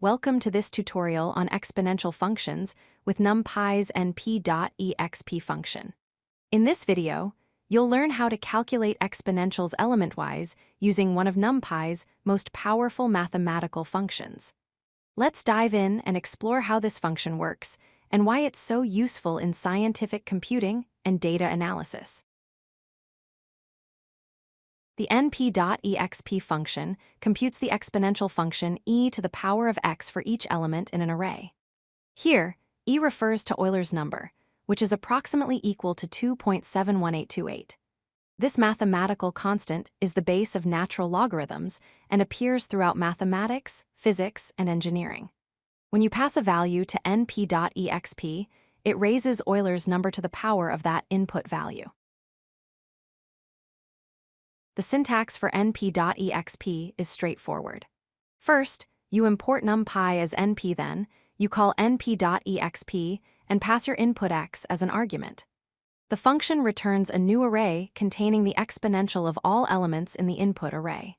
Welcome to this tutorial on exponential functions with NumPy's np.exp function. In this video, you'll learn how to calculate exponentials element-wise using one of NumPy's most powerful mathematical functions. Let's dive in and explore how this function works and why it's so useful in scientific computing and data analysis. The np.exp function computes the exponential function e to the power of x for each element in an array. Here, e refers to Euler's number, which is approximately equal to 2.71828. This mathematical constant is the base of natural logarithms and appears throughout mathematics, physics, and engineering. When you pass a value to np.exp, it raises Euler's number to the power of that input value. The syntax for np.exp is straightforward. First, you import NumPy as np, then you call np.exp and pass your input x as an argument. The function returns a new array containing the exponential of all elements in the input array.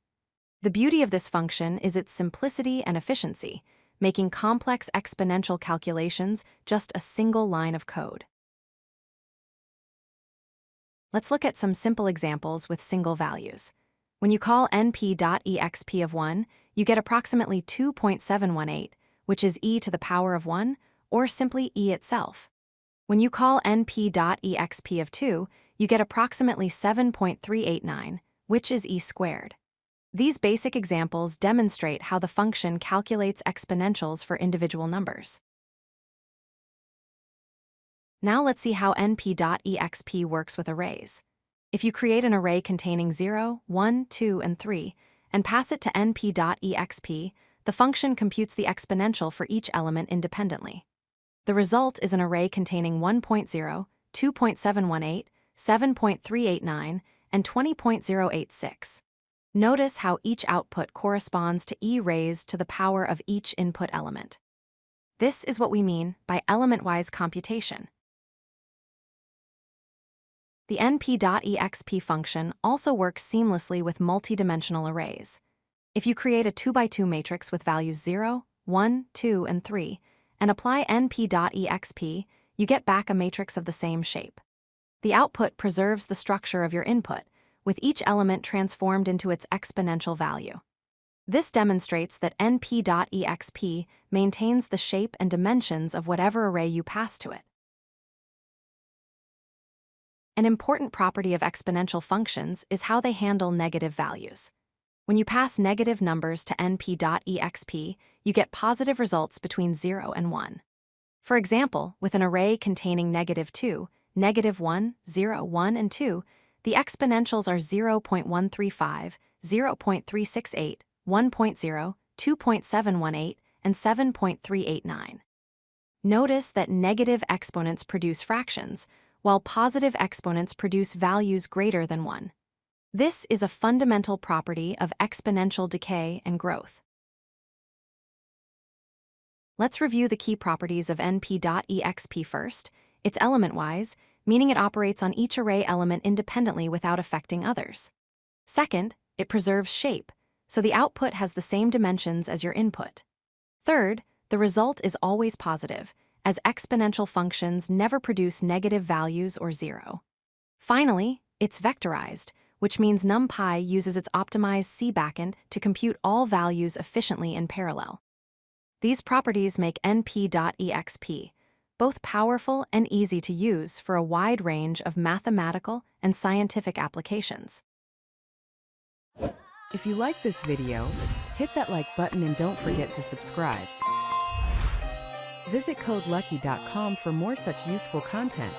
The beauty of this function is its simplicity and efficiency, making complex exponential calculations just a single line of code. Let's look at some simple examples with single values. When you call np.exp of 1, you get approximately 2.718, which is e to the power of 1, or simply e itself. When you call np.exp of 2, you get approximately 7.389, which is e squared. These basic examples demonstrate how the function calculates exponentials for individual numbers. Now let's see how np.exp works with arrays. If you create an array containing 0, 1, 2, and 3, and pass it to np.exp, the function computes the exponential for each element independently. The result is an array containing 1.0, 2.718, 7.389, and 20.086. Notice how each output corresponds to e raised to the power of each input element. This is what we mean by element-wise computation. The np.exp function also works seamlessly with multidimensional arrays. If you create a 2x2 matrix with values 0, 1, 2, and 3, and apply np.exp, you get back a matrix of the same shape. The output preserves the structure of your input, with each element transformed into its exponential value. This demonstrates that np.exp maintains the shape and dimensions of whatever array you pass to it. An important property of exponential functions is how they handle negative values. When you pass negative numbers to np.exp, you get positive results between 0 and 1. For example, with an array containing -2, -1, 0, 1, and 2, the exponentials are 0.135, 0.368, 1.0, 2.718, and 7.389. Notice that negative exponents produce fractions, while positive exponents produce values greater than 1. This is a fundamental property of exponential decay and growth. Let's review the key properties of np.exp first. It's element-wise, meaning it operates on each array element independently without affecting others. Second, it preserves shape, so the output has the same dimensions as your input. Third, the result is always positive, as exponential functions never produce negative values or 0. Finally, it's vectorized, which means NumPy uses its optimized C backend to compute all values efficiently in parallel. These properties make np.exp both powerful and easy to use for a wide range of mathematical and scientific applications. If you like this video, hit that like button and don't forget to subscribe. Visit codelucky.com for more such useful content.